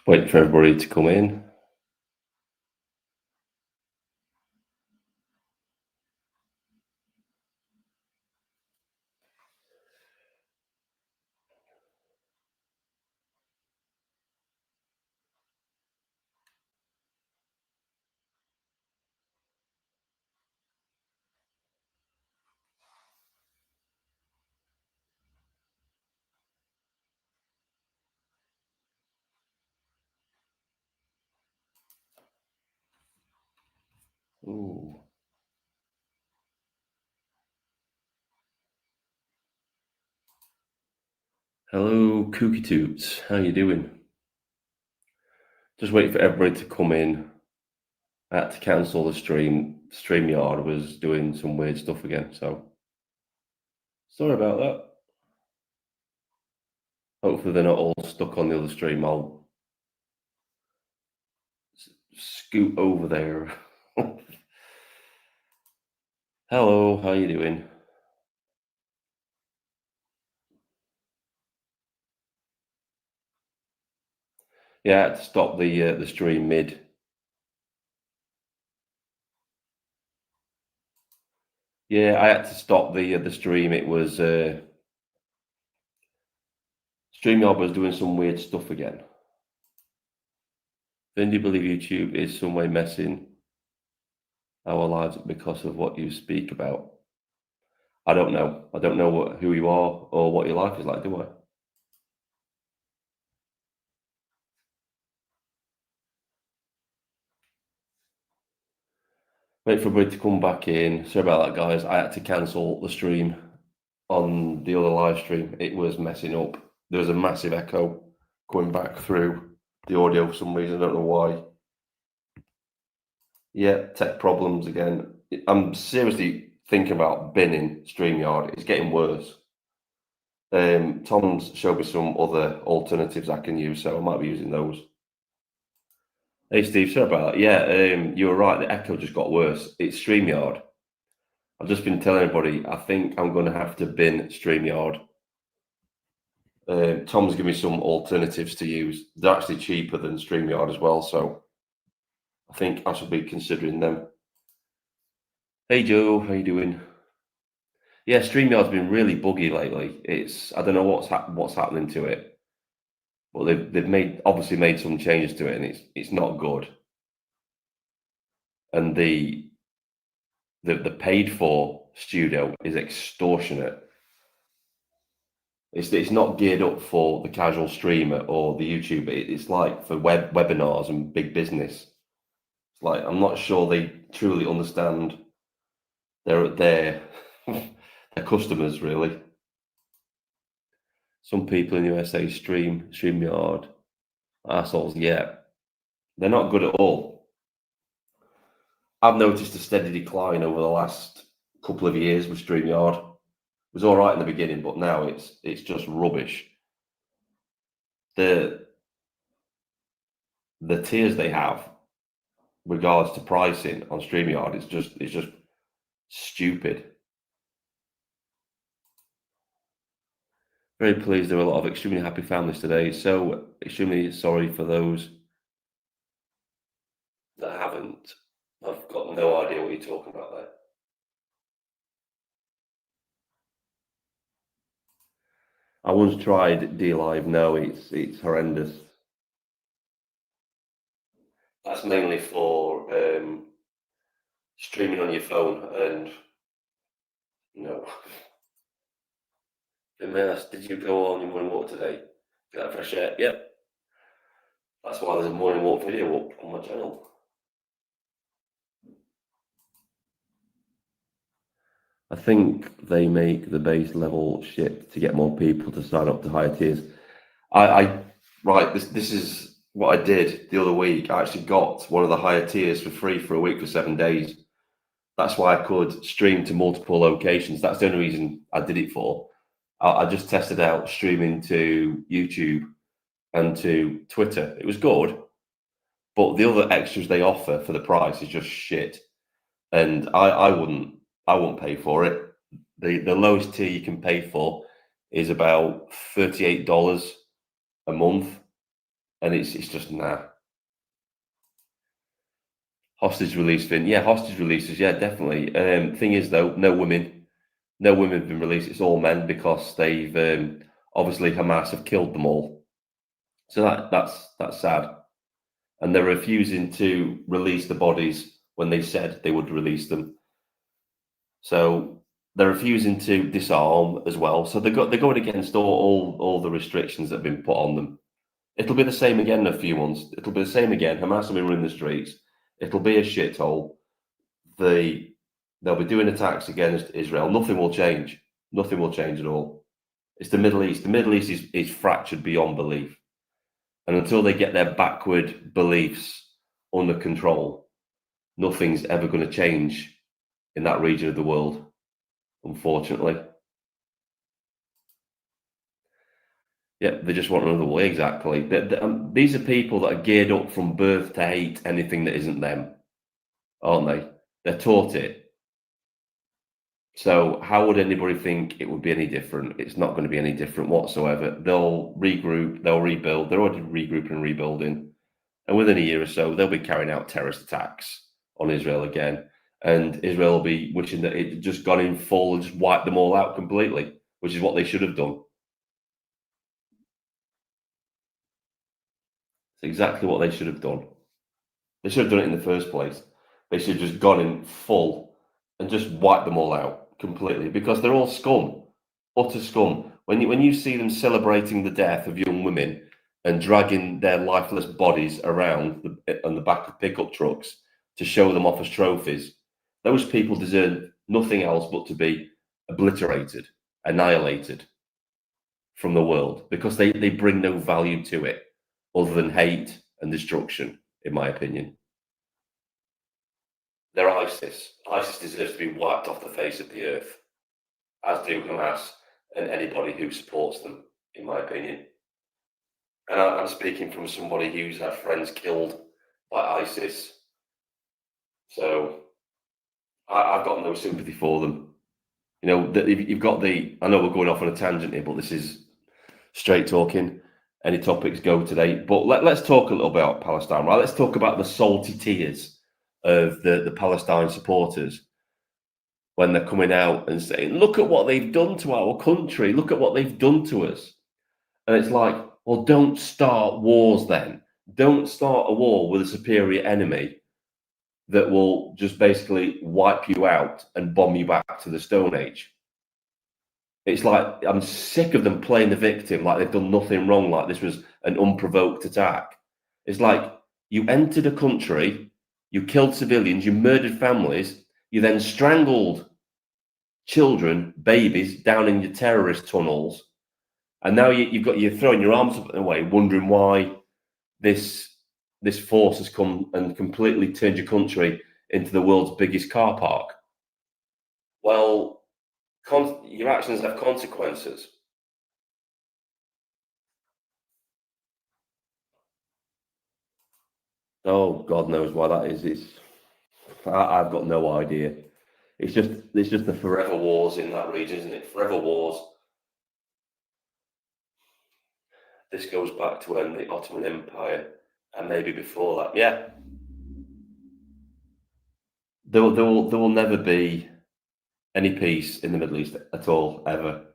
Wait for everybody to come in. Ooh. Hello, Kooky Toots. How you doing? Just wait for everybody to come in. I had to cancel the stream. StreamYard was doing some weird stuff again, so sorry about that. Hopefully they're not all stuck on the other stream. I'll scoot over there. Hello, how you doing? Yeah, I had to stop the stream mid. Yeah, I had to stop the stream. It was StreamYard was doing some weird stuff again. Then do you believe YouTube is some way messing our lives because of what you speak about? I don't know. I don't know who you are or what your life is like, do I? Wait for everybody to come back in. Sorry about that, guys. I had to cancel the stream on the other live stream. It was messing up. There was a massive echo going back through the audio for some reason. I don't know why. Yeah, tech problems again. I'm seriously thinking about binning StreamYard. It's getting worse. Tom's showed me some other alternatives I can use, so I might be using those. Hey Steve, sorry about that. Yeah, you were right. The echo just got worse. It's StreamYard. I've just been telling everybody I think I'm going to have to bin StreamYard. Tom's given me some alternatives to use. They're actually cheaper than StreamYard as well, so I think I should be considering them. Hey Joe, how you doing? Yeah, StreamYard's been really buggy lately. I don't know what's happening to it, but they've obviously made some changes to it, and it's not good. And the paid for studio is extortionate. It's not geared up for the casual streamer or the YouTuber. It's like for webinars and big business. It's like I'm not sure they truly understand their customers really. Some people in the USA StreamYard assholes. Yeah, they're not good at all. I've noticed a steady decline over the last couple of years with StreamYard. It was all right in the beginning, but now it's just rubbish. The tiers they have regards to pricing on StreamYard, it's just stupid. Very pleased there are a lot of extremely happy families today. So extremely sorry for those that haven't. I've got no idea what you're talking about there. I once tried DLive. No, it's horrendous. That's mainly for streaming on your phone, and you know. Did you go on your morning walk today? Get that fresh air? Yep. That's why there's a morning walk video up on my channel. I think they make the base level shit to get more people to sign up to higher tiers. Right, this is what I did the other week. I actually got one of the higher tiers for free for a week for 7 days. That's why I could stream to multiple locations. That's the only reason I did it for. I just tested out streaming to YouTube and to Twitter. It was good, but the other extras they offer for the price is just shit. And I wouldn't pay for it. The lowest tier you can pay for is about $38 a month, and it's just nah. Hostage release thing, yeah, hostage releases, yeah, definitely. Thing is though, no women have been released. It's all men because they've obviously Hamas have killed them all. So that's sad, and they're refusing to release the bodies when they said they would release them. So they're refusing to disarm as well. So they're going against all the restrictions that have been put on them. It'll be the same again in a few months. It'll be the same again. Hamas will be running the streets. It'll be a shithole. They'll be doing attacks against Israel. Nothing will change. Nothing will change at all. It's the Middle East. The Middle East is fractured beyond belief. And until they get their backward beliefs under control, nothing's ever going to change in that region of the world, unfortunately. Yeah, they just want another way, exactly. These are people that are geared up from birth to hate anything that isn't them, aren't they? They're taught it. So how would anybody think it would be any different? It's not going to be any different whatsoever. They'll regroup, they'll rebuild. They're already regrouping and rebuilding. And within a year or so, they'll be carrying out terrorist attacks on Israel again. And Israel will be wishing that it had just gone in full and just wiped them all out completely, which is what they should have done. It's exactly what they should have done. They should have done it in the first place. They should have just gone in full and just wiped them all out completely because they're all scum, utter scum. When you see them celebrating the death of young women and dragging their lifeless bodies around on the back of pickup trucks to show them off as trophies, those people deserve nothing else but to be obliterated, annihilated from the world because they bring no value to it other than hate and destruction, in my opinion. They're ISIS. ISIS deserves to be wiped off the face of the earth, as do Hamas and anybody who supports them, in my opinion. And I'm speaking from somebody who's had friends killed by ISIS. So I've got no sympathy for them. You know, you've got I know we're going off on a tangent here, but this is straight talking. Any topics go today. But let's talk a little bit about Palestine, right? Let's talk about the salty tears of the Palestine supporters when they're coming out and saying, look at what they've done to our country, look at what they've done to us. And it's like, well, don't start wars then. Don't start a war with a superior enemy that will just basically wipe you out and bomb you back to the Stone Age. It's like, I'm sick of them playing the victim like they've done nothing wrong, like this was an unprovoked attack. It's like, you entered a country, you killed civilians, you murdered families, you then strangled children, babies, down in your terrorist tunnels, and now you're throwing your arms up and away, wondering why this force has come and completely turned your country into the world's biggest car park. Well, your actions have consequences. Oh, God knows why that is. I've got no idea. It's just the forever wars in that region, isn't it? Forever wars. This goes back to when the Ottoman Empire and maybe before that. Yeah, there will never be any peace in the Middle East at all ever,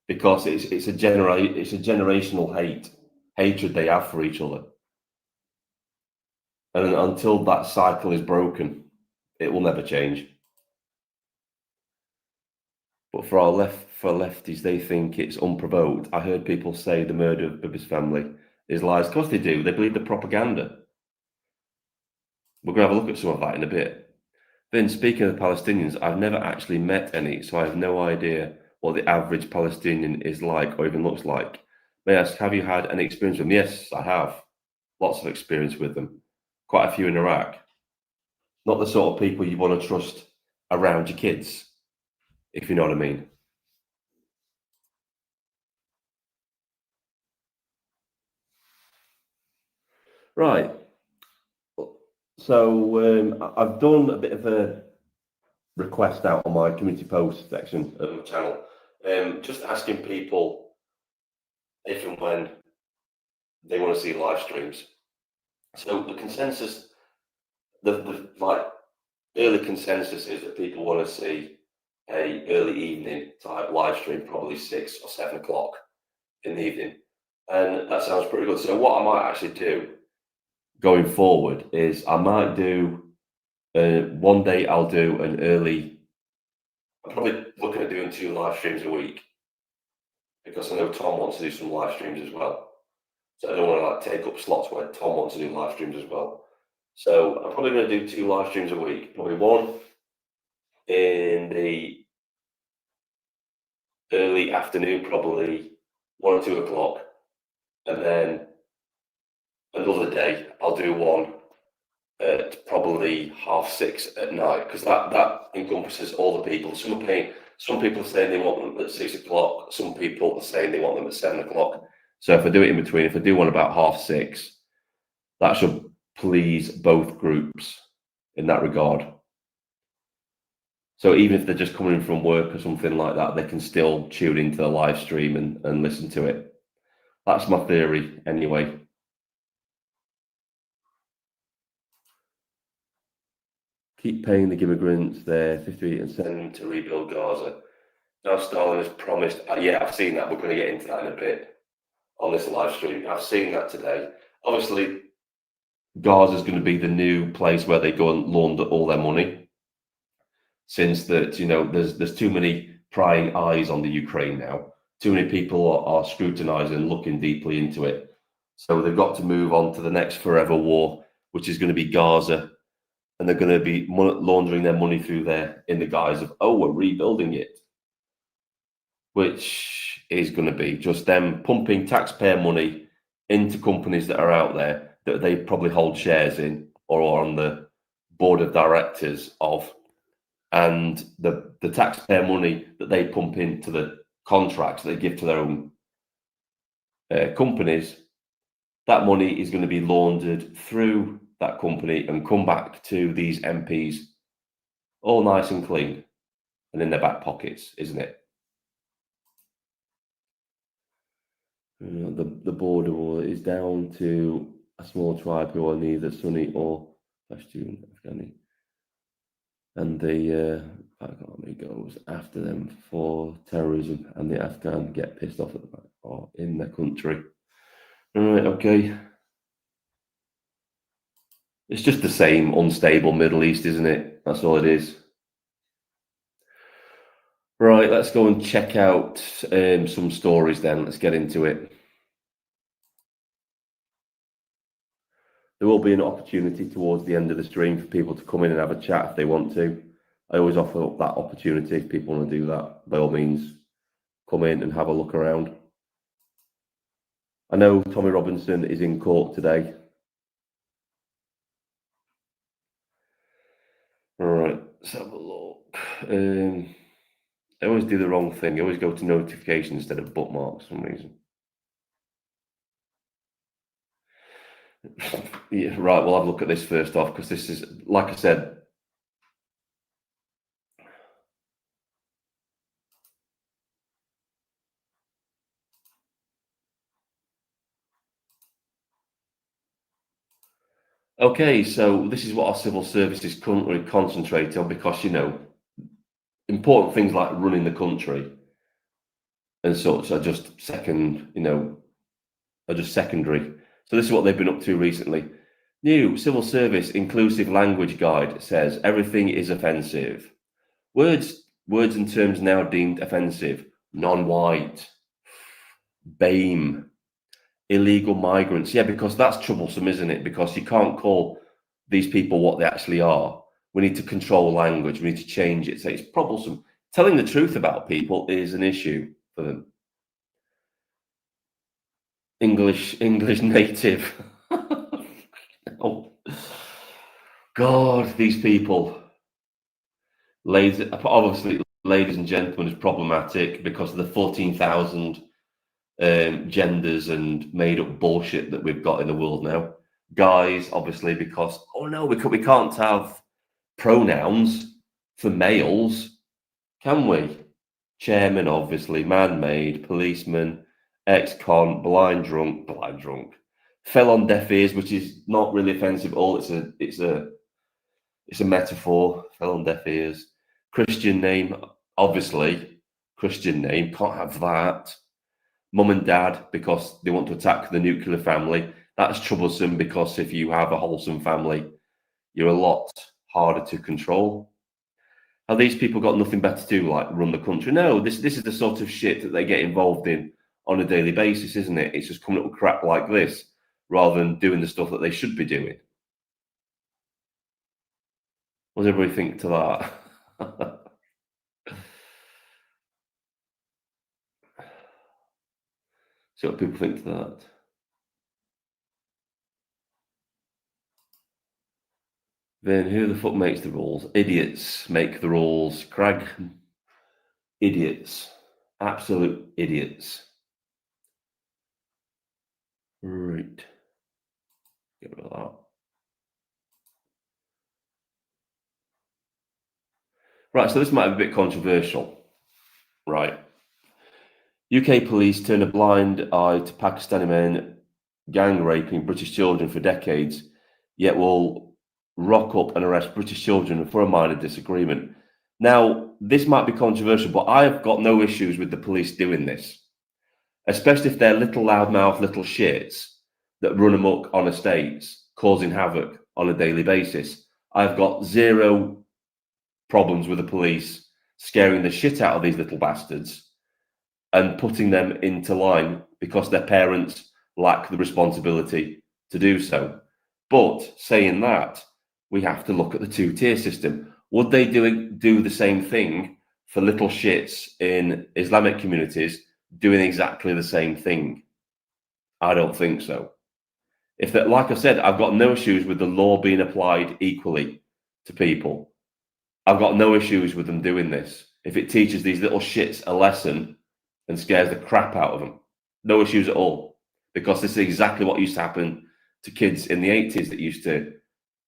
because it's a generational hatred they have for each other, and until that cycle is broken, it will never change. But for lefties, they think it's unprovoked. I heard people say the murder of Bibi's family is lies. Of course they do. They believe the propaganda. We're going to have a look at some of that in a bit. Then, speaking of the Palestinians, I've never actually met any, so I have no idea what the average Palestinian is like or even looks like. May I ask, have you had any experience with them? Yes, I have. Lots of experience with them. Quite a few in Iraq. Not the sort of people you want to trust around your kids, if you know what I mean. Right. So I've done a bit of a request out on my community post section of my channel, just asking people if and when they want to see live streams. So the consensus, the like early consensus is that people want to see a early evening type live stream, probably 6 or 7 o'clock in the evening, and that sounds pretty good. So what I might actually do going forward is I might do one day I'll do an early. I'm probably looking at doing 2 live streams a week because I know Tom wants to do some live streams as well. So I don't want to like take up slots where Tom wants to do live streams as well. So I'm probably going to do 2 live streams a week. Probably one in the early afternoon, probably 1 or 2 o'clock, and then another day I'll do one at probably 6:30 at night, because that encompasses all the people. Some people are saying they want them at 6 o'clock. Some people are saying they want them at 7 o'clock. So if I do it in between, if I do one about 6:30, that should please both groups in that regard. So even if they're just coming from work or something like that, they can still tune into the live stream and listen to it. That's my theory anyway. Keep paying the immigrants their 50 and send them to rebuild Gaza. Now Stalin has promised. Yeah, I've seen that. We're going to get into that in a bit on this live stream. I've seen that today. Obviously, Gaza is going to be the new place where they go and launder all their money. Since that, there's too many prying eyes on the Ukraine now. Too many people are scrutinizing, looking deeply into it. So they've got to move on to the next forever war, which is going to be Gaza. And they're going to be laundering their money through there in the guise of, we're rebuilding it. Which is going to be just them pumping taxpayer money into companies that are out there that they probably hold shares in or are on the board of directors of. And the taxpayer money that they pump into the contracts they give to their own companies, that money is going to be laundered through that company and come back to these MPs all nice and clean and in their back pockets, isn't it? The border war is down to a small tribe who are neither Sunni or Pashtun Afghani. And the army goes after them for terrorism, and the Afghan get pissed off at the back or in their country. All right, okay. It's just the same unstable Middle East, isn't it? That's all it is. Right, let's go and check out some stories then. Let's get into it. There will be an opportunity towards the end of the stream for people to come in and have a chat if they want to. I always offer up that opportunity. If people want to do that, by all means, come in and have a look around. I know Tommy Robinson is in court today. All right, let's have a look. I always do the wrong thing. I always go to notifications instead of bookmarks for some reason. Yeah, right, we'll have a look at this first off, because this is, like I said, okay, so this is what our civil service is currently concentrating on, because, important things like running the country and such are just secondary. So this is what they've been up to recently. New civil service inclusive language guide says everything is offensive. Words and terms now deemed offensive: non-white, BAME, illegal migrants. Yeah, because that's troublesome, isn't it? Because you can't call these people what they actually are. We need to control language. We need to change it. So it's troublesome. Telling the truth about people is an issue for them. English native. Oh, God, these people. Obviously, ladies and gentlemen, is problematic because of the 14,000 genders and made up bullshit that we've got in the world now. Guys, obviously, because we can't have pronouns for males, can we? Chairman, obviously, man-made, policeman, ex-con, blind drunk, fell on deaf ears, which is not really offensive at all. It's a metaphor. Fell on deaf ears. Christian name, obviously. Christian name, can't have that. Mum and dad, because they want to attack the nuclear family. That's troublesome because if you have a wholesome family, you're a lot harder to control. Have these people got nothing better to do, like run the country? No, this is the sort of shit that they get involved in on a daily basis, isn't it? It's just coming up with crap like this rather than doing the stuff that they should be doing. What does everybody think to that? See what people think to that. Then who the fuck makes the rules? Idiots make the rules. Crag. Idiots. Absolute idiots. Right. Get rid of that. Right, so this might be a bit controversial. Right. UK police turn a blind eye to Pakistani men gang raping British children for decades, yet will rock up and arrest British children for a minor disagreement. Now, this might be controversial, but I've got no issues with the police doing this, especially if they're little loudmouth little shits that run amok on estates, causing havoc on a daily basis. I've got zero problems with the police scaring the shit out of these little bastards and putting them into line because their parents lack the responsibility to do so. But saying that, we have to look at the two-tier system. Would they do the same thing for little shits in Islamic communities doing exactly the same thing? I don't think so. If that, like I said, I've got no issues with the law being applied equally to people. I've got no issues with them doing this. If it teaches these little shits a lesson and scares the crap out of them, no issues at all. Because this is exactly what used to happen to kids in the 80s that used to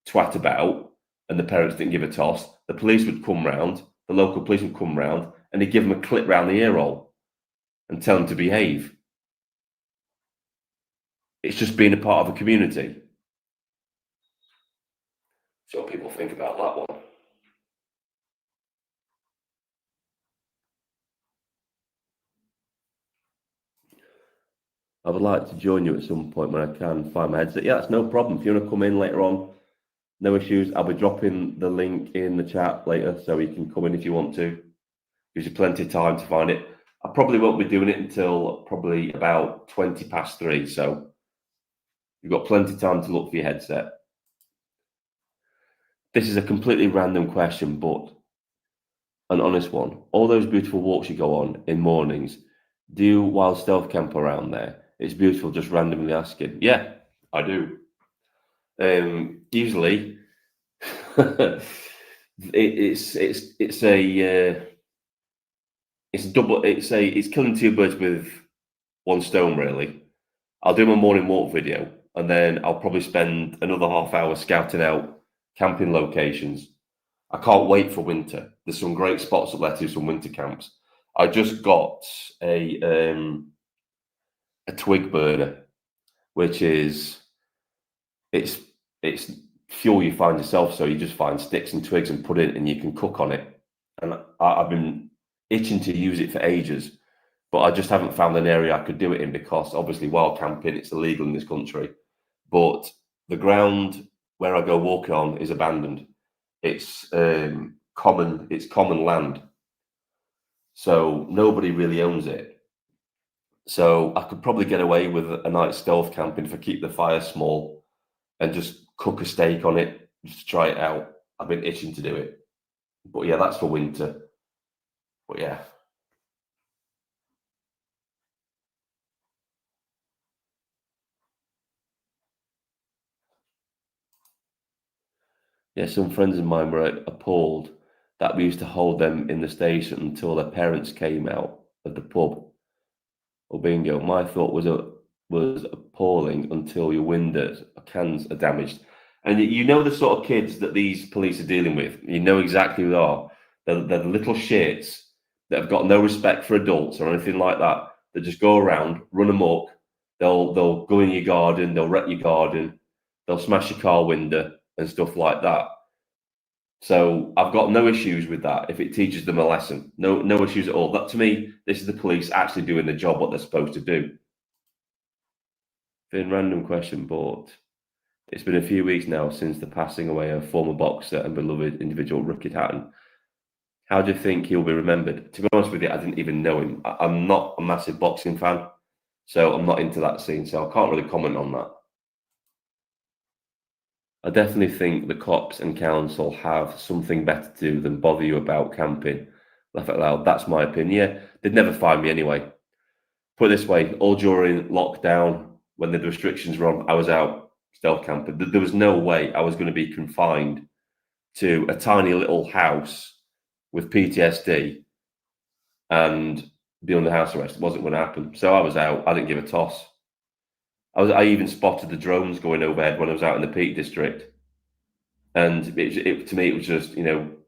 twat about and the parents didn't give a toss. The police would come round, the local police would come round and they'd give them a clip round the ear hole and tell them to behave. It's just being a part of a community. So what people think about that one. I would like to join you at some point when I can find my headset. Yeah, that's no problem. If you want to come in later on, no issues. I'll be dropping the link in the chat later so you can come in if you want to. Gives you plenty of time to find it. I probably won't be doing it until probably about 3:20, so you've got plenty of time to look for your headset. This is a completely random question, but an honest one. All those beautiful walks you go on in mornings, do you wild stealth camp around there? It's beautiful, just randomly asking. Yeah, I do. Usually, it's killing two birds with one stone, really. I'll do my morning walk video, and then I'll probably spend another half hour scouting out camping locations. I can't wait for winter. There's some great spots up there to do some winter camps. I just got a twig burner, which is it's fuel you find yourself. So you just find sticks and twigs and put it, and you can cook on it. And I've been itching to use it for ages, but I just haven't found an area I could do it in because obviously wild camping, it's illegal in this country. But the ground where I go walking on is abandoned. It's common land. So nobody really owns it. So I could probably get away with a night stealth camping if I keep the fire small and just cook a steak on it, just to try it out. I've been itching to do it. But yeah, that's for winter. But yeah. Yeah, some friends of mine were appalled that we used to hold them in the station until their parents came out of the pub. Or bingo. My thought was appalling until your windows cans are damaged. And you know the sort of kids that these police are dealing with. You know exactly who they are. They're the little shits that have got no respect for adults or anything like that. That just go around, run amok, They'll go in your garden, they'll wreck your garden, they'll smash your car window and stuff like that. So I've got no issues with that if it teaches them a lesson. No issues at all. That, to me, this is the police actually doing the job what they're supposed to do. Been random question, but it's been a few weeks now since the passing away of former boxer and beloved individual Ricky Hatton. How do you think he'll be remembered? To be honest with you, I didn't even know him. I'm not a massive boxing fan, so I'm not into that scene, so I can't really comment on that. I definitely think the cops and council have something better to do than bother you about camping. Laugh out loud. That's my opinion. Yeah, they'd never find me anyway. Put it this way, all during lockdown, when the restrictions were on, I was out stealth camping. There was no way I was going to be confined to a tiny little house with PTSD and be under house arrest. It wasn't going to happen. So I was out. I didn't give a toss. I even spotted the drones going overhead when I was out in the Peak District, and to me it was just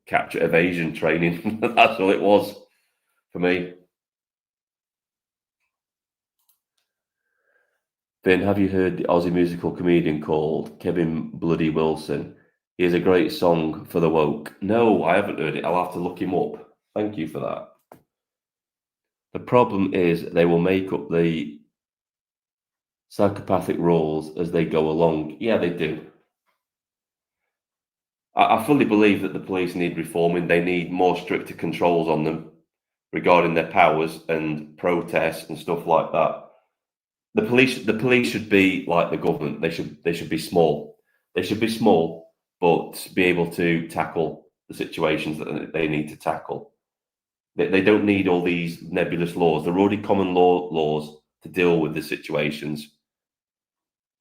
capture evasion training. That's all it was for me. Ben, have you heard the Aussie musical comedian called Kevin Bloody Wilson? He has a great song for the woke. No, I haven't heard it. I'll have to look him up. Thank you for that. The problem is they will make up the psychopathic rules as they go along. Yeah, they do. I fully believe that the police need reforming. They need more stricter controls on them regarding their powers and protests and stuff like that. The police should be like the government. They should be small. They should be small, but be able to tackle the situations that they need to tackle. They don't need all these nebulous laws. They're already common laws to deal with the situations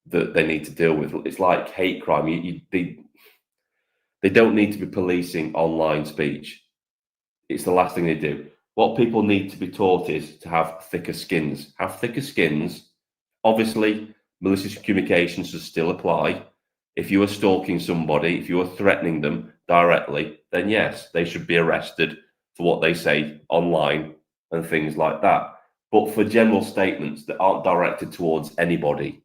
that they need to deal with. It's like hate crime. They don't need to be policing online speech. It's the last thing they do. What people need to be taught is to have thicker skins. Have thicker skins. Obviously, malicious communication should still apply. If you are stalking somebody, if you are threatening them directly, then yes, they should be arrested for what they say online and things like that. But for general statements that aren't directed towards anybody,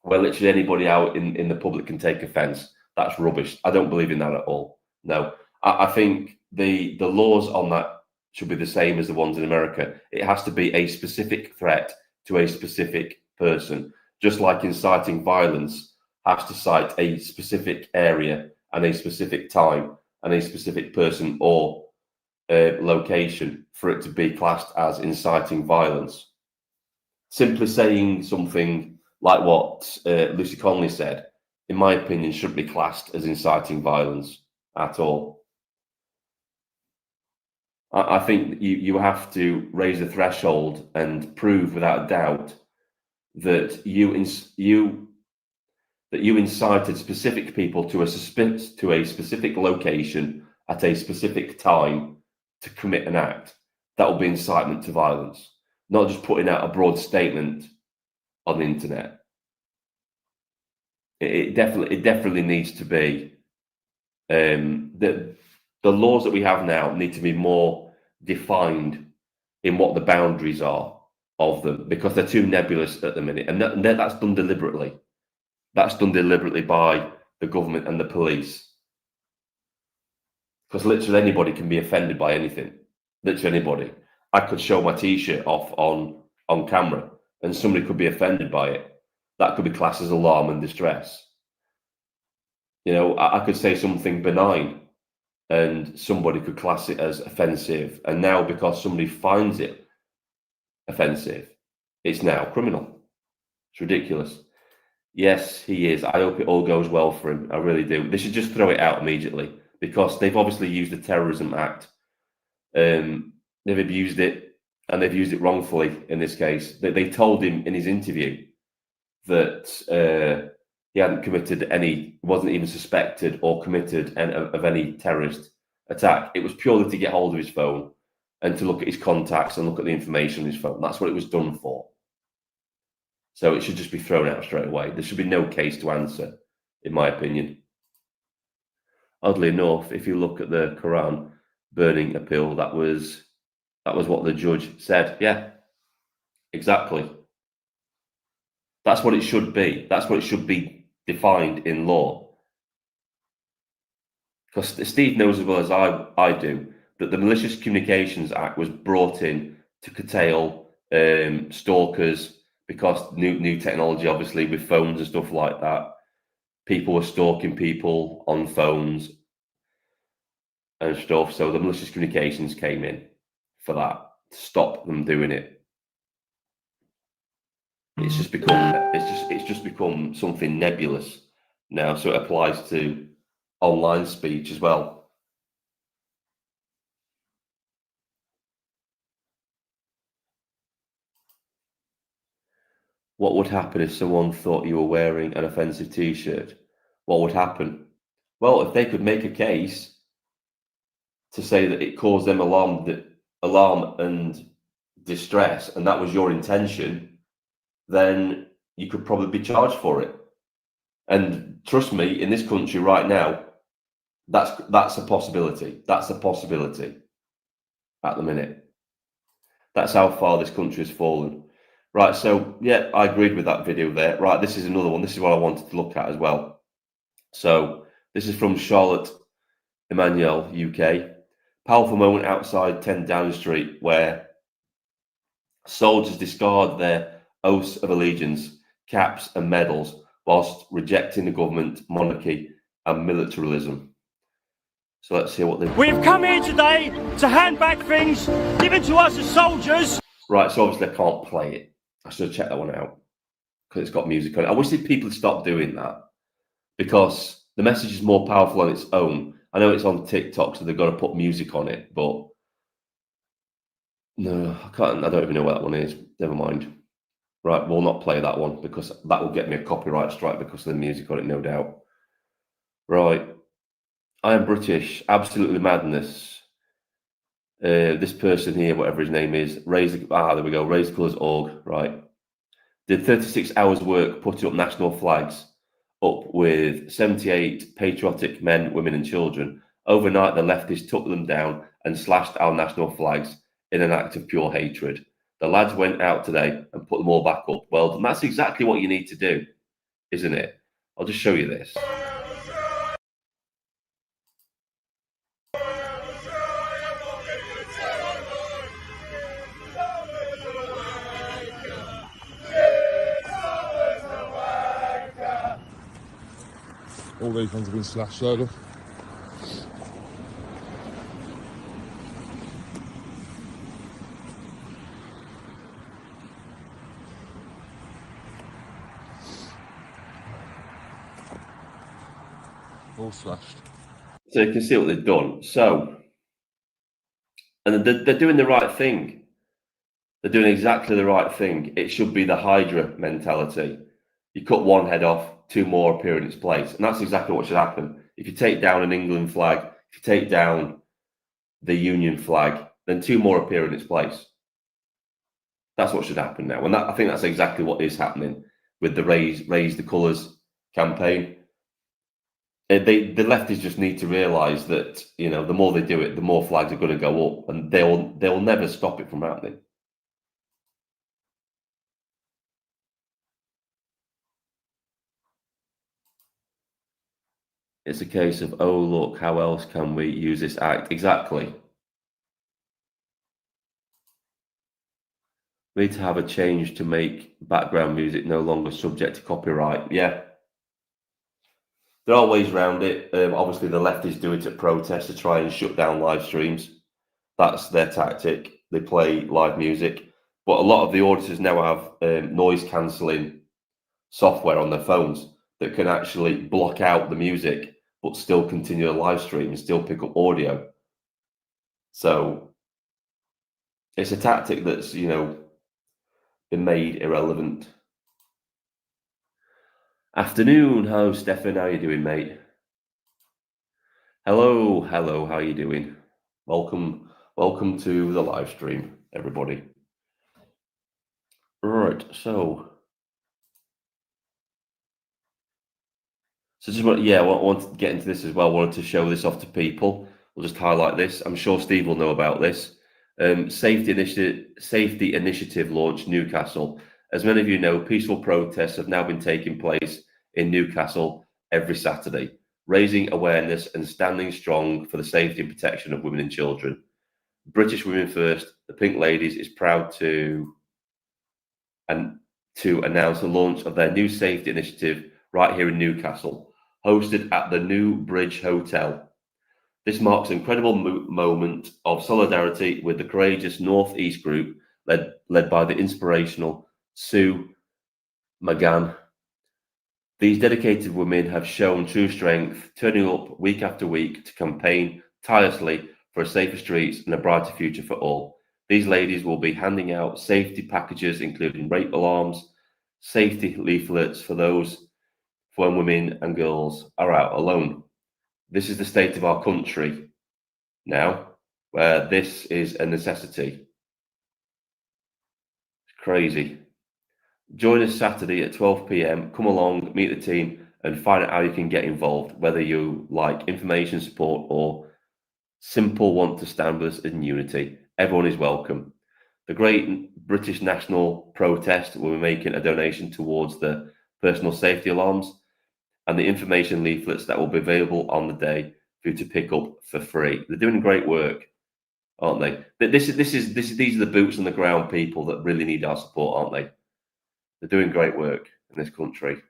where literally anybody out in the public can take offence, that's rubbish. I don't believe in that at all. No, I think the laws on that should be the same as the ones in America. It has to be a specific threat to a specific person, just like inciting violence has to cite a specific area and a specific time and a specific person or location for it to be classed as inciting violence. Simply saying something like what Lucy Conley said, in my opinion, shouldn't be classed as inciting violence at all. I think you have to raise the threshold and prove without a doubt that you incited specific people to a specific location at a specific time to commit an act. That will be incitement to violence, not just putting out a broad statement on the internet. It definitely needs to be the laws that we have now need to be more defined in what the boundaries are of them, because they're too nebulous at the minute, and that's done deliberately. That's done deliberately by the government and the police, because literally anybody can be offended by anything. Literally anybody. I could show my T-shirt off on camera, and somebody could be offended by it. That could be classed as alarm and distress. I could say something benign, and somebody could class it as offensive. And now, because somebody finds it offensive, it's now criminal. It's ridiculous. Yes, he is. I hope it all goes well for him. I really do. They should just throw it out immediately, because they've obviously used the Terrorism Act. They've abused it, and they've used it wrongfully in this case. They told him in his interview that he hadn't committed wasn't even suspected or committed of any terrorist attack. It was purely to get hold of his phone and to look at his contacts and look at the information on his phone. That's what it was done for. So it should just be thrown out straight away. There should be no case to answer, in my opinion. Oddly enough, if you look at the Quran burning appeal, that was what the judge said. Yeah, exactly. That's what it should be. That's what it should be defined in law. Because Steve knows as well as I do that the Malicious Communications Act was brought in to curtail stalkers, because new technology, obviously, with phones and stuff like that. People were stalking people on phones and stuff. So the malicious communications came in for that, to stop them doing it. It's just become something nebulous now. So it applies to online speech as well. What would happen if someone thought you were wearing an offensive T-shirt? What would happen? Well, if they could make a case to say that it caused them alarm and distress, and that was your intention, then you could probably be charged for it. And trust me, in this country right now, that's a possibility. That's a possibility at the minute. That's how far this country has fallen. Right, so yeah, I agreed with that video there. Right, this is another one. This is what I wanted to look at as well. So this is from Charlotte Emmanuel, UK. Powerful moment outside 10 Downing Street, where soldiers discard their oaths of allegiance, caps and medals, whilst rejecting the government, monarchy and militarism. So let's see what they... We've come here today to hand back things given to us as soldiers. Right, so obviously I can't play it. I should have checked that one out because it's got music on it. I wish that people would stop doing that, because the message is more powerful on its own. I know it's on TikTok, so they've got to put music on it, but no, I can't. I don't even know what that one is. Never mind. Right, we'll not play that one because that will get me a copyright strike because of the music on it, no doubt. Right. I am British. Absolutely madness. This person here, whatever his name is, there we go, Raise the Colours.org, right. Did 36 hours work putting up national flags up with 78 patriotic men, women and children. Overnight, the leftists took them down and slashed our national flags in an act of pure hatred. The lads went out today and put them all back up. Well, that's exactly what you need to do, isn't it? I'll just show you this. All these ones have been slashed, so look. All slashed. So you can see what they've done. So, and they're doing the right thing. They're doing exactly the right thing. It should be the Hydra mentality. You cut one head off, two more appear in its place. And that's exactly what should happen. If you take down an England flag, if you take down the Union flag, then two more appear in its place. That's what should happen now. And I think that's exactly what is happening with the Raise the Colours campaign. The leftists just need to realise that, you know, the more they do it, the more flags are going to go up, and they'll never stop it from happening. It's a case of, oh, look, how else can we use this act? Exactly. We need to have a change to make background music no longer subject to copyright. Yeah. There are ways around it. Obviously, the leftists do it at protests to try and shut down live streams. That's their tactic. They play live music. But a lot of the auditors now have noise cancelling software on their phones that can actually block out the music but still continue a live stream and still pick up audio. So it's a tactic that's, you know, been made irrelevant. Afternoon, hello Stefan, how you doing, mate? Hello, how you doing? Welcome to the live stream, everybody. Right, so just want to get into this as well. Wanted to show this off to people. We'll just highlight this. I'm sure Steve will know about this. Safety initiative launched Newcastle As many of you know, peaceful protests have now been taking place in Newcastle every Saturday, raising awareness and standing strong for the safety and protection of women and children. British Women First, the Pink Ladies, is proud to announce the launch of their new safety initiative right here in Newcastle, hosted at the New Bridge Hotel. This marks an incredible moment of solidarity with the courageous North East group led by the inspirational Sue McGann. These dedicated women have shown true strength, turning up week after week to campaign tirelessly for safer streets and a brighter future for all. These ladies will be handing out safety packages, including rape alarms, safety leaflets for when women and girls are out alone. This is the state of our country now, where this is a necessity. It's crazy. Join us Saturday at 12 p.m. Come along, meet the team, and find out how you can get involved, whether you like information support or simple want to stand with us in unity. Everyone is welcome. The Great British National Protest will be making a donation towards the personal safety alarms and the information leaflets that will be available on the day for you to pick up for free. They're doing great work, aren't they? These are the boots on the ground people that really need our support, aren't they? They're doing great work in this country.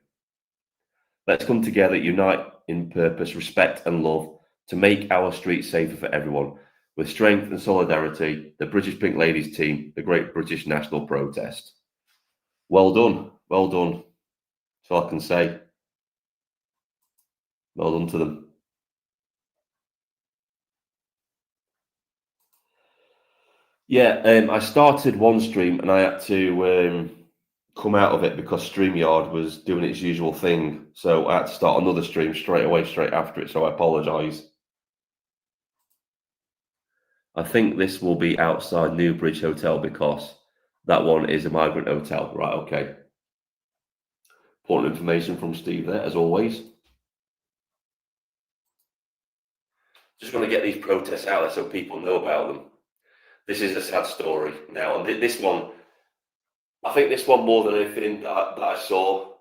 Let's come together, unite in purpose, respect and love to make our streets safer for everyone. With strength and solidarity, the British Pink Ladies team, the Great British National Protest. Well done. Well done. That's all I can say. Well done to them. Yeah, I started one stream and I had to come out of it because StreamYard was doing its usual thing. So I had to start another stream straight after it. So I apologise. I think this will be outside New Bridge Hotel because that one is a migrant hotel. Right, okay. Important information from Steve there, as always. Just going to get these protests out there so people know about them. This is a sad story now. And this one, I think this one more than anything that I saw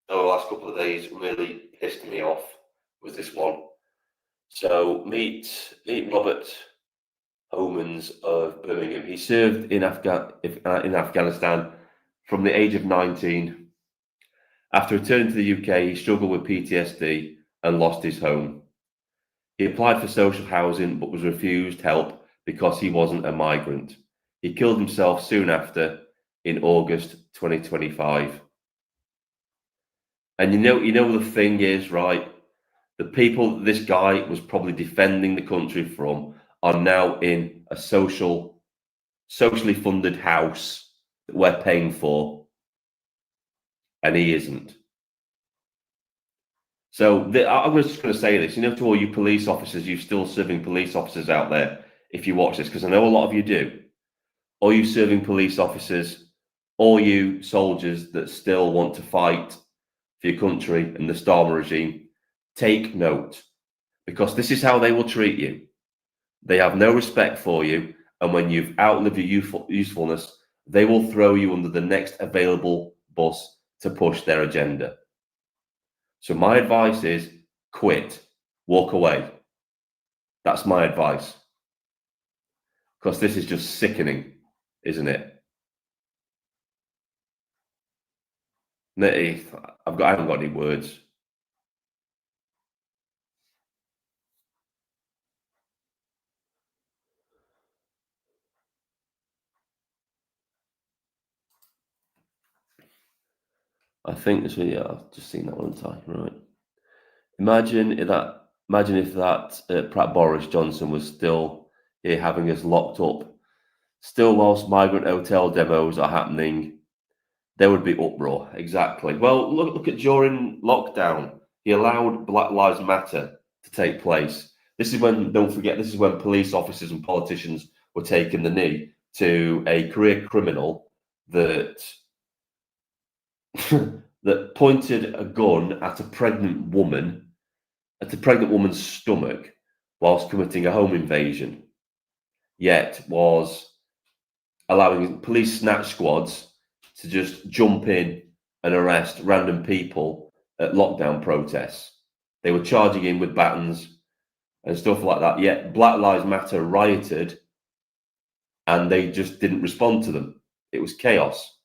over the last couple of days really pissed me off was this one. So meet Robert Homans of Birmingham. He served in Afghanistan from the age of 19. After returning to the UK, he struggled with PTSD and lost his home. He applied for social housing but was refused help because he wasn't a migrant. He killed himself soon after in August 2025. And you know the thing is, right? The people this guy was probably defending the country from are now in a socially funded house that we're paying for, and he isn't. So I was just going to say this, to all you police officers, you still serving police officers out there, if you watch this, because I know a lot of you do, all you serving police officers, all you soldiers that still want to fight for your country and the Starmer regime, take note, because this is how they will treat you. They have no respect for you, and when you've outlived your usefulness, they will throw you under the next available bus to push their agenda. So my advice is quit, walk away. That's my advice. Because this is just sickening, isn't it? I haven't got any words. I think this video, I've just seen that one time, right? Imagine if that Pratt Boris Johnson was still here having us locked up, still whilst migrant hotel demos are happening, there would be uproar. Exactly. Well, look at during lockdown, he allowed Black Lives Matter to take place. Don't forget, this is when police officers and politicians were taking the knee to a career criminal that that pointed a gun at a pregnant woman's stomach whilst committing a home invasion, yet was allowing police snatch squads to just jump in and arrest random people at lockdown protests. They were charging in with batons and stuff like that. Yet Black Lives Matter rioted and they just didn't respond to them. It was chaos.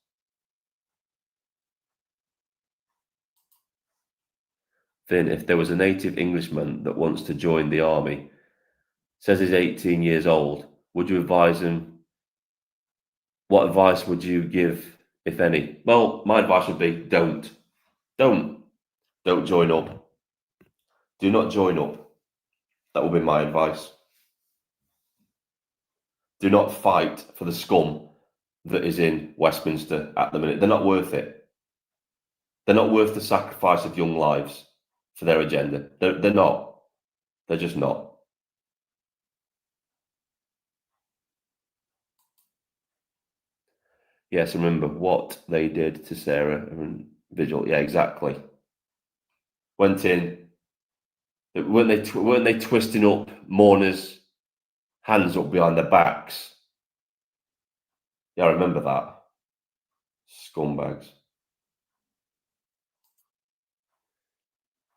Then, if there was a native Englishman that wants to join the army, says he's 18 years old, would you advise him? What advice would you give, if any? Well, my advice would be don't join up. Do not join up. That would be my advice. Do not fight for the scum that is in Westminster at the minute. They're not worth it. They're not worth the sacrifice of young lives for their agenda. They're not. They're just not. Yes, remember what they did to Sarah and Vigil. Yeah, exactly. Went in. Weren't they twisting up mourners' hands up behind their backs? Yeah, I remember that. Scumbags.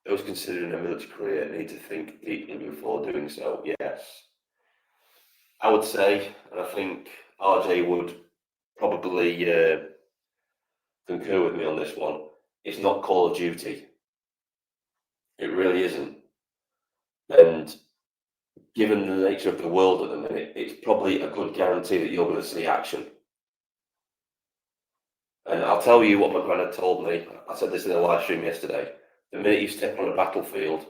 Those considering a military career need to think deeply before doing so. Yes. I would say, and I think RJ would probably concur with me on this one, it's not Call of Duty. It really isn't. And given the nature of the world at the minute, it's probably a good guarantee that you're going to see action. And I'll tell you what my granddad told me. I said this in a live stream yesterday. The minute you step on a battlefield,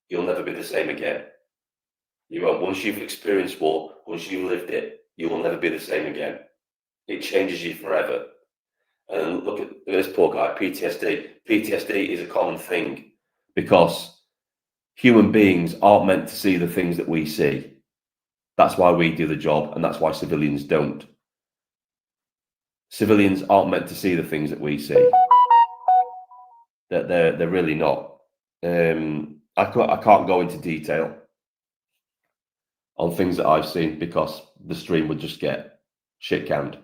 you'll never be the same again. You won't. Once you've experienced war, once you've lived it, you will never be the same again. It changes you forever. And look at this poor guy, PTSD. PTSD is a common thing because human beings aren't meant to see the things that we see. That's why we do the job, and that's why civilians don't. Civilians aren't meant to see the things that we see. They're really not. I can't go into detail on things that I've seen because the stream would just get shit canned.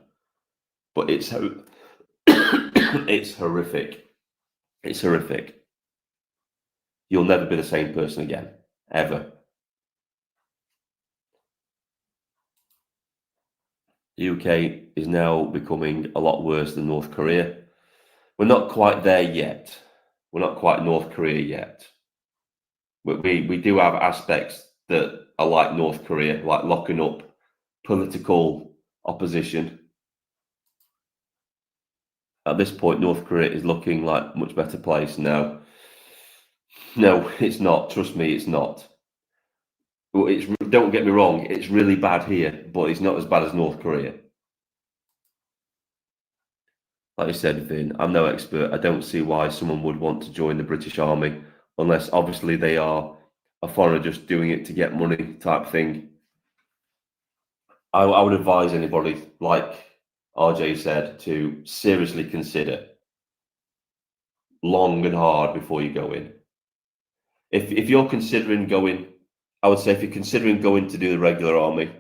But it's it's horrific. It's horrific. You'll never be the same person again, ever. The UK is now becoming a lot worse than North Korea. We're not quite there yet. We're not quite North Korea yet. But we do have aspects that are like North Korea, like locking up political opposition. At this point, North Korea is looking like a much better place now. No, it's not. Trust me, it's not. Well, don't get me wrong, it's really bad here, but it's not as bad as North Korea. Like I said, Vin, I'm no expert. I don't see why someone would want to join the British Army unless obviously they are a foreigner just doing it to get money type thing. I would advise anybody, like RJ said, to seriously consider long and hard before you go in. If you're considering going, I would say if you're considering going to do the regular army,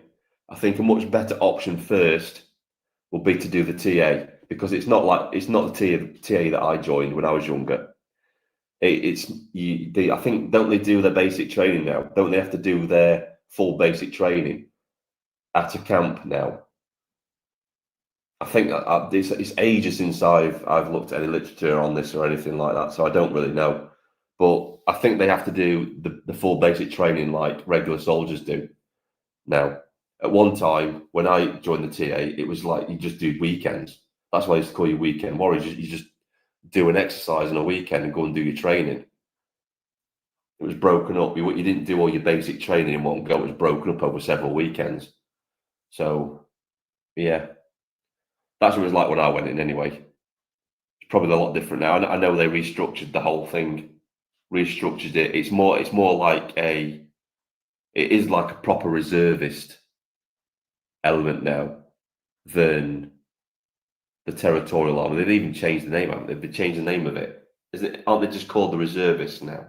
I think a much better option first will be to do the TA, because it's not the TA that I joined when I was younger. I think, don't they do their basic training now? Don't they have to do their full basic training at a camp now? I think it's ages since I've looked at any literature on this or anything like that, so I don't really know. But I think they have to do the full basic training like regular soldiers do now. At one time, when I joined the TA, it was like you just do weekends. That's why I used to call you weekend warriors. You just do an exercise on a weekend and go and do your training. It was broken up. You didn't do all your basic training in one go. It was broken up over several weekends. So, yeah. That's what it was like when I went in anyway. It's probably a lot different now. I know they restructured the whole thing. Restructured it. It's more like it is like a proper reservist element now than the territorial army. They've even changed the name, haven't they? They've changed the name of it. Aren't they just called the reservists now?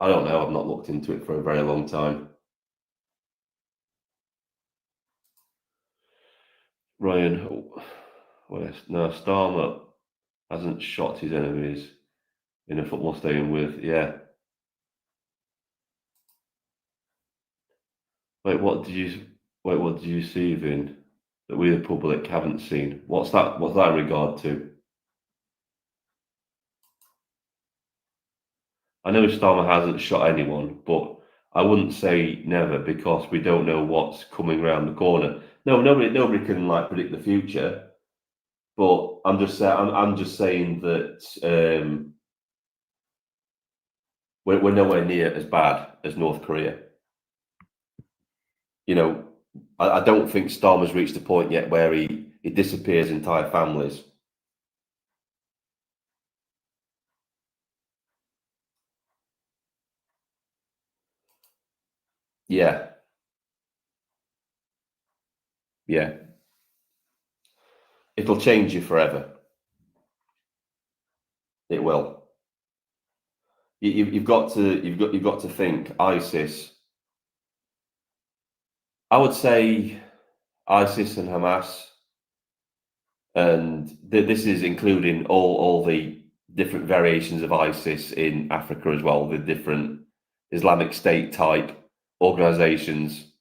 I don't know. I've not looked into it for a very long time. Ryan, No, Starmer hasn't shot his enemies in a football stadium with, yeah. What did you see, Vin, that we the public haven't seen? What's that in regard to? I know Starmer hasn't shot anyone, but I wouldn't say never because we don't know what's coming around the corner. No, nobody can like predict the future. But I'm just saying that we're nowhere near as bad as North Korea. You know, I don't think Starmer's reached a point yet where he disappears entire families. Yeah, yeah. It'll change you forever. It will. You've got to think ISIS. I would say ISIS and Hamas, and this is including all the different variations of ISIS in Africa as well, the different Islamic State type organizations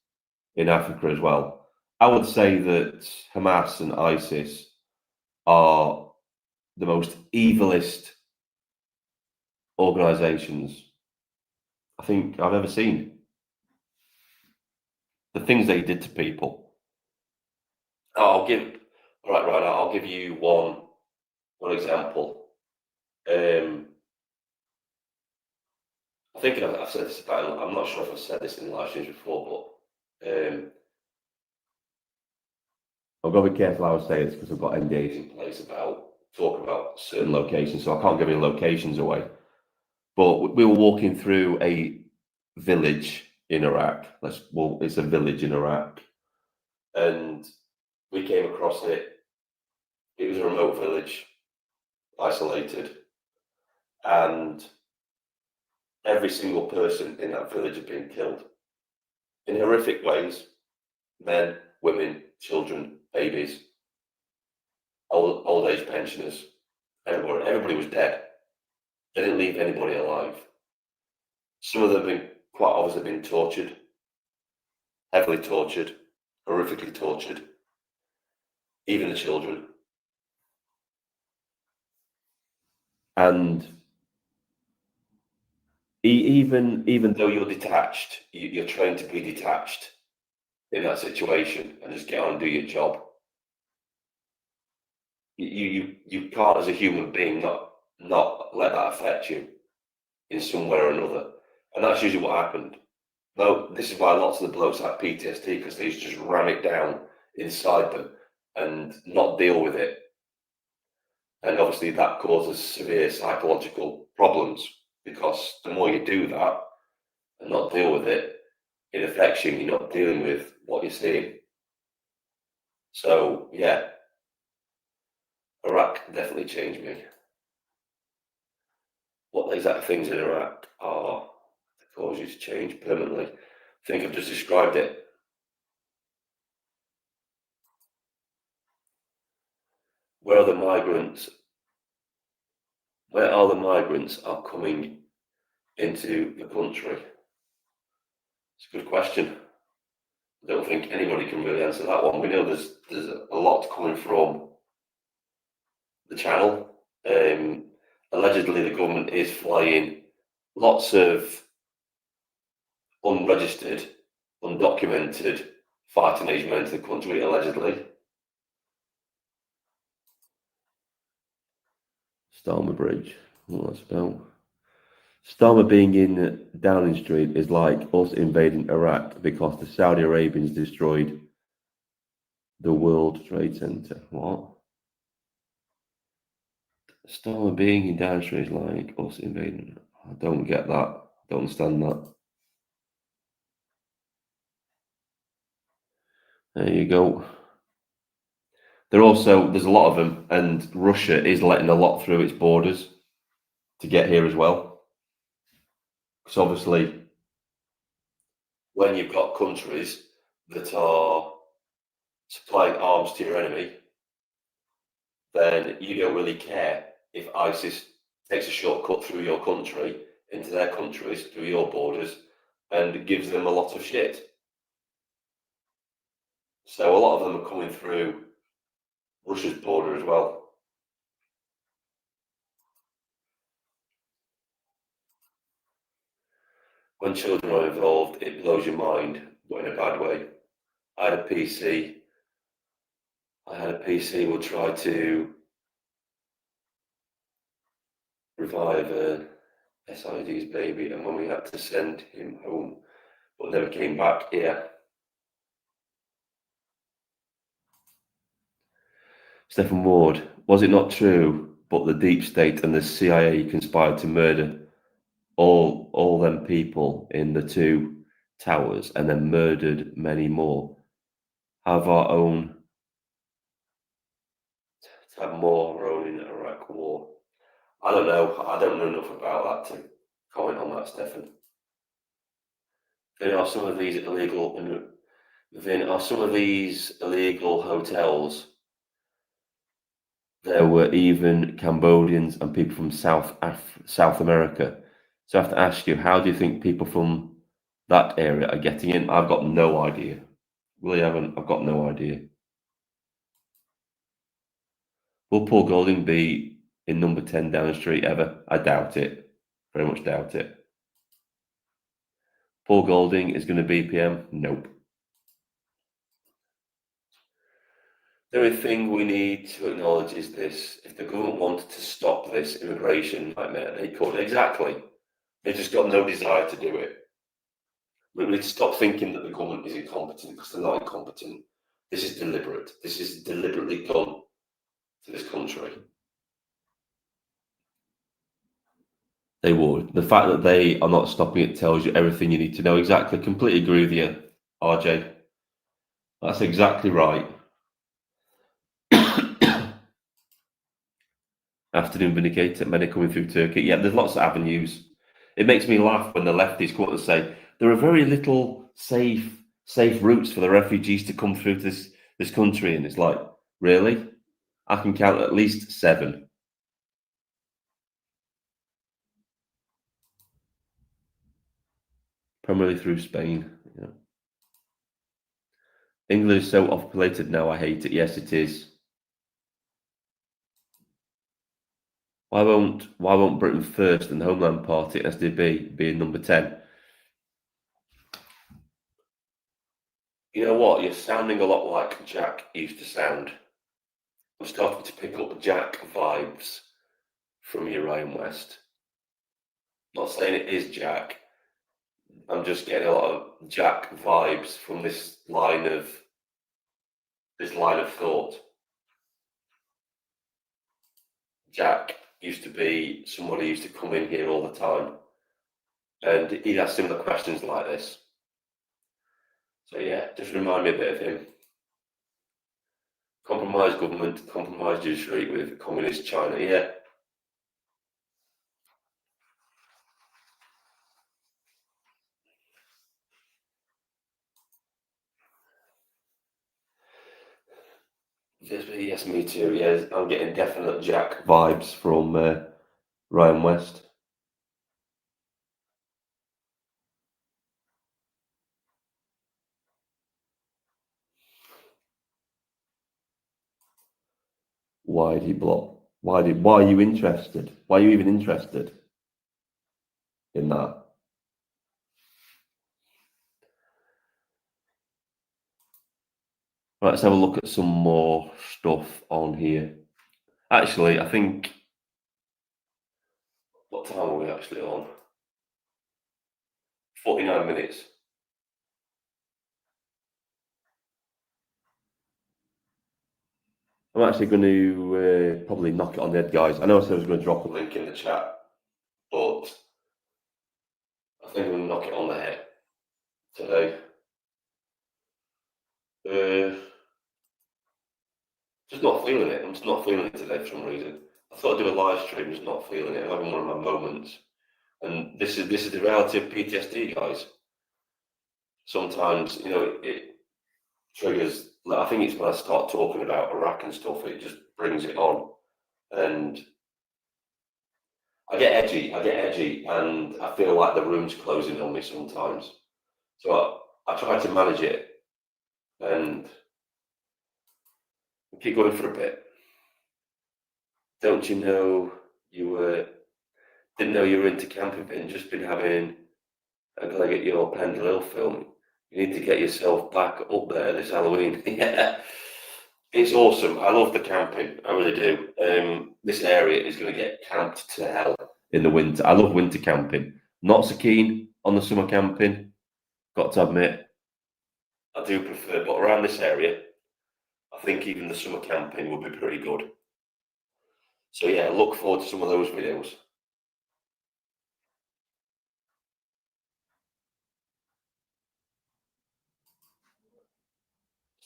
in Africa as well. I would say that Hamas and ISIS are the most evilest organizations I think I've ever seen. The things they did to people. I'll give I'll give you one example. I think I've said this about. I'm not sure if I've said this in live streams before, but I've got to be careful how I say this because I've got NDAs in place about talking about certain locations, so I can't give any locations away. But we were walking through a village in Iraq. It's a village in Iraq, and we came across it. It was a remote village, isolated, and every single person in that village had been killed in horrific ways. Men, women, children, babies, old age pensioners. Everybody was dead. They didn't leave anybody alive. Some of them been quite obviously been tortured, heavily tortured, horrifically tortured. Even the children. And even though you're detached, you're trained to be detached in that situation and just get on and do your job. You can't, as a human being, not let that affect you in some way or another, and that's usually what happened. Though this is why lots of the blokes have PTSD, because they used to just ram it down inside them and not deal with it, and obviously that causes severe psychological problems because the more you do that and not deal with it, it affects you. You're not dealing with what you're seeing. So yeah, Iraq definitely changed me. What exact things in Iraq are that cause you to change permanently? I think I've just described it. Where are the migrants? Where are the migrants are coming into the country? It's a good question. I don't think anybody can really answer that one. We know there's a lot coming from the channel. Allegedly, the government is flying lots of unregistered, undocumented fighting age men to the country, allegedly. Starmer Bridge. What's that about? Starmer being in Downing Street is like us invading Iraq because the Saudi Arabians destroyed the World Trade Center. What? Starmer being in Downing Street is like us invading. I don't get that. Don't understand that. There you go. There's a lot of them, and Russia is letting a lot through its borders to get here as well. Because obviously, when you've got countries that are supplying arms to your enemy, then you don't really care if ISIS takes a shortcut through your country, into their countries, through your borders, and gives them a lot of shit. So a lot of them are coming through Russia's border as well. When children are involved, it blows your mind, but in a bad way. I had a PC would try to revive SID's baby, and when we had to send him home, but never came back here. Stephen Ward, was it not true, but the deep state and the CIA conspired to murder all them people in the two towers and then murdered many more? Have our own to have more of our own in the Iraq war? I don't know. I don't know enough about that to comment on that, Stefan. Then are some of these illegal hotels? There were even Cambodians and people from South America. So I have to ask you, how do you think people from that area are getting in? I've got no idea. Really haven't. I've got no idea. Will Paul Golding be in number 10 Downing Street ever? I doubt it. Very much doubt it. Paul Golding is going to be PM? Nope. The only thing we need to acknowledge is this: if the government wanted to stop this immigration nightmare, they could. Exactly. They've just got no desire to do it. We need to stop thinking that the government is incompetent, because they're not incompetent. This is deliberate. This is deliberately done to this country. They would. The fact that they are not stopping it tells you everything you need to know. Exactly. Completely agree with you, RJ. That's exactly right. Afternoon Vindicator, many coming through Turkey. Yeah, there's lots of avenues. It makes me laugh when the lefties come up and say there are very little safe routes for the refugees to come through to this country, and it's like, really? I can count at least 7. Primarily through Spain. Yeah. England is so overpopulated now. I hate it. Yes, it is. Why won't Britain First and the Homeland Party (SDB) be in number 10? You know what? You're sounding a lot like Jack used to sound. I'm starting to pick up Jack vibes from you, Ryan West. Not saying it is Jack. I'm just getting a lot of Jack vibes from this line of thought. Jack used to be somebody who used to come in here all the time, and he'd ask similar questions like this. So yeah, just remind me a bit of him. Compromised government, compromised judiciary with communist China. Yeah. Yes, me too. Yes, I'm getting definite Jack vibes from Ryan West. Why did he block? Why are you interested? Why are you even interested in that? Right, let's have a look at some more stuff on here. Actually, I think, what time are we actually on? 49 minutes. I'm actually going to probably knock it on the head, guys. I know I said I was going to drop a link in the chat, but I think I'm going to knock it on the head today. Just not feeling it. I'm just not feeling it today for some reason. I thought I'd do a live stream, just not feeling it. I'm having one of my moments. And this is the reality of PTSD, guys. Sometimes, it triggers. I think it's when I start talking about Iraq and stuff, it just brings it on. And I get edgy, and I feel like the room's closing on me sometimes. So I try to manage it and keep going for a bit. Don't you know didn't know you were into camping, and just been having a go at your Pendle Hill film. You need to get yourself back up there this Halloween. Yeah, it's awesome. I love the camping. I really do. This area is going to get camped to hell in the winter. I love winter camping. Not so keen on the summer camping. Got to admit, I do prefer. But around this area, I think even the summer camping would be pretty good. So yeah, look forward to some of those videos.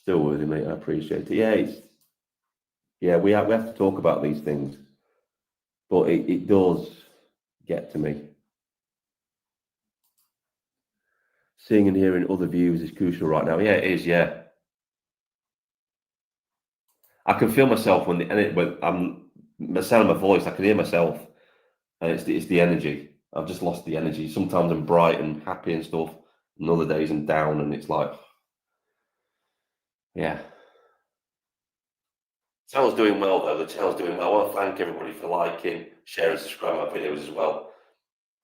Still worthy, mate. I appreciate it. Yeah, we have to talk about these things, but it does get to me. Seeing and hearing other views is crucial right now. Yeah, it is. Yeah, I can feel myself when I'm the sound of my voice. I can hear myself, and it's the energy. I've just lost the energy. Sometimes I'm bright and happy and stuff, and other days I'm down, and it's like, yeah. The channel's doing well though. The channel's doing well. I want to thank everybody for liking, sharing, subscribing my videos as well.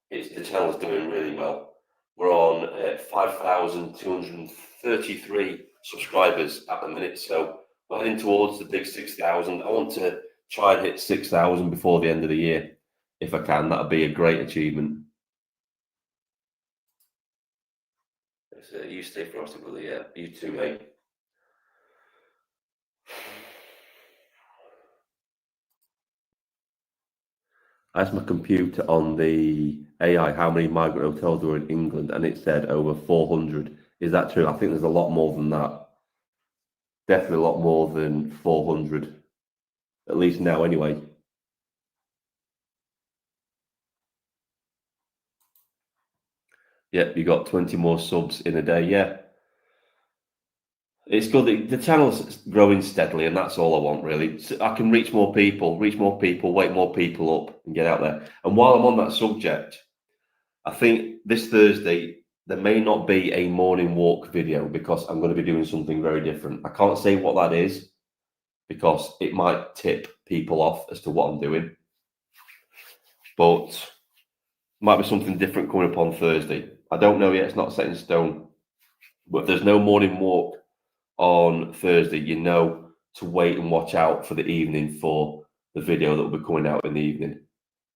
The channel's doing really well. We're on 5,233 subscribers at the minute, so we're heading towards the big 6,000. I want to try and hit 6,000 before the end of the year, if I can. That'd be a great achievement. You stay frosty, brother. Yeah, you too, mate. I asked my computer on the AI how many migrant hotels were in England, and it said over 400. Is that true? I think there's a lot more than that. Definitely a lot more than 400, at least now anyway. Yep, you got 20 more subs in a day. Yeah, it's good. The channel's growing steadily, and that's all I want, really. So I can reach more people, wake more people up, and get out there. And while I'm on that subject, I think this Thursday there may not be a morning walk video because I'm going to be doing something very different. I can't say what that is because it might tip people off as to what I'm doing, but might be something different coming up on Thursday. I don't know yet. It's not set in stone. But if there's no morning walk on Thursday, you know to wait and watch out for the evening for the video that will be coming out in the evening.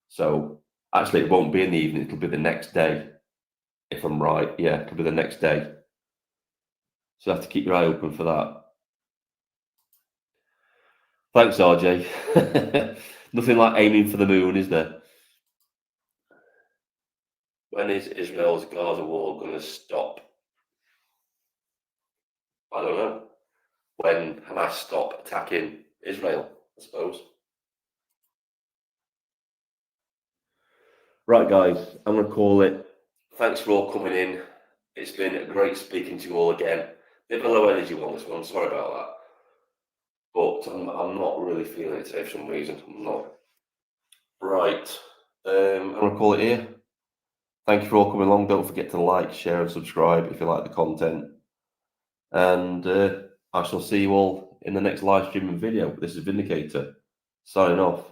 So actually, it won't be in the evening. It'll be the next day, if I'm right. Yeah, it'll be the next day. So you have to keep your eye open for that. Thanks, RJ. Nothing like aiming for the moon, is there? When is Israel's Gaza war going to stop? I don't know. When Hamas stop attacking Israel, I suppose. Right, guys, I'm going to call it. Thanks for all coming in. It's been great speaking to you all again. Bit of a low energy one, this one. Sorry about that. But I'm not really feeling it today for some reason. I'm not. Right. I'm going to call it here. Thank you for all coming along. Don't forget to like, share, and subscribe if you like the content. And I shall see you all in the next live streaming video. This is Vindicator, signing off.